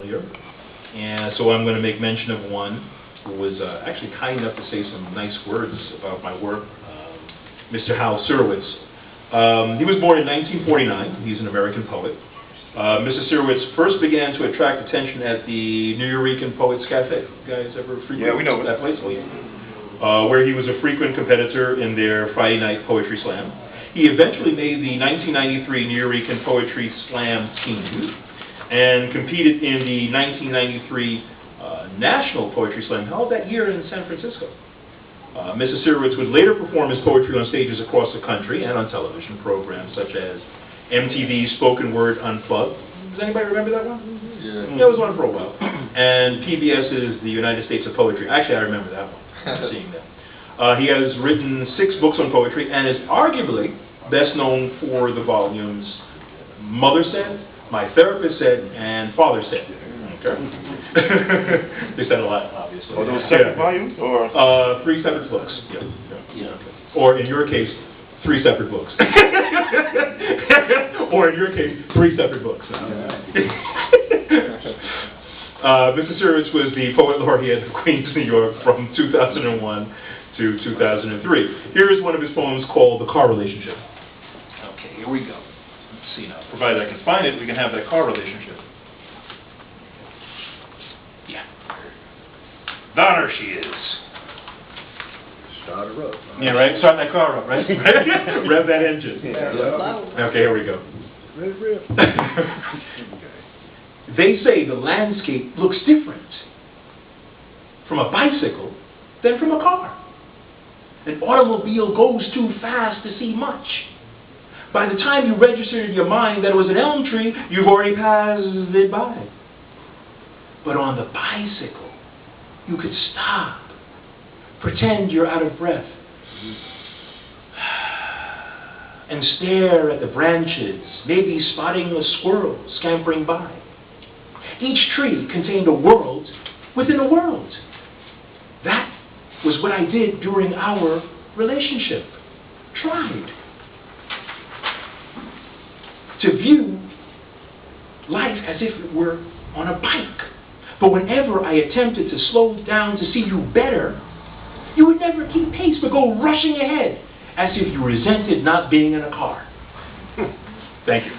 earlier, and so I'm going to make mention of one who was actually kind enough to say some nice words about my work, Mr. Hal Sirowitz. He was born in 1949. He's an American poet. Mr. Sirowitz first began to attract attention at the Nuyorican Poets Cafe. You guys ever frequent we know that place? Oh, yeah. Where he was a frequent competitor in their Friday night poetry slam. He eventually made the 1993 Nuyorican Poetry Slam team and competed in the 1993 National Poetry Slam held that year in San Francisco. Mr. Sirowitz would later perform his poetry on stages across the country and on television programs such as MTV's Spoken Word Unplugged. Does anybody remember that one? Yeah. Yeah, it was on for a while. And PBS's The United States of Poetry. Actually, I remember that one, seeing that. He has written 6 books on poetry and is arguably best known for the volumes Mother Said, My Therapist Said, and Father Said. Okay. They said a lot, obviously. Are those separate volumes? Or? 3 separate books. Yeah. Or in your case, 3 separate books. Or in your case, 3 separate books. Mr. Sirowitz was the Poet Laureate of Queens, New York from 2001 to 2003. Here is one of his poems called The Car Relationship. Okay, here we go. Let's see now. Provided I can find it, we can have that car relationship. Yeah. Donner she is. Start her up. Yeah, right? Start that car up, right? Rev that engine. Yeah. Okay, here we go. Rev. They say the landscape looks different from a bicycle than from a car. An automobile goes too fast to see much. By the time you registered in your mind that it was an elm tree, you've already passed it by. But on the bicycle, you could stop, pretend you're out of breath, and stare at the branches, maybe spotting a squirrel scampering by. Each tree contained a world within a world. That was what I did during our relationship. Tried to view life as if it were on a bike. But whenever I attempted to slow down to see you better, you would never keep pace but go rushing ahead as if you resented not being in a car. Thank you.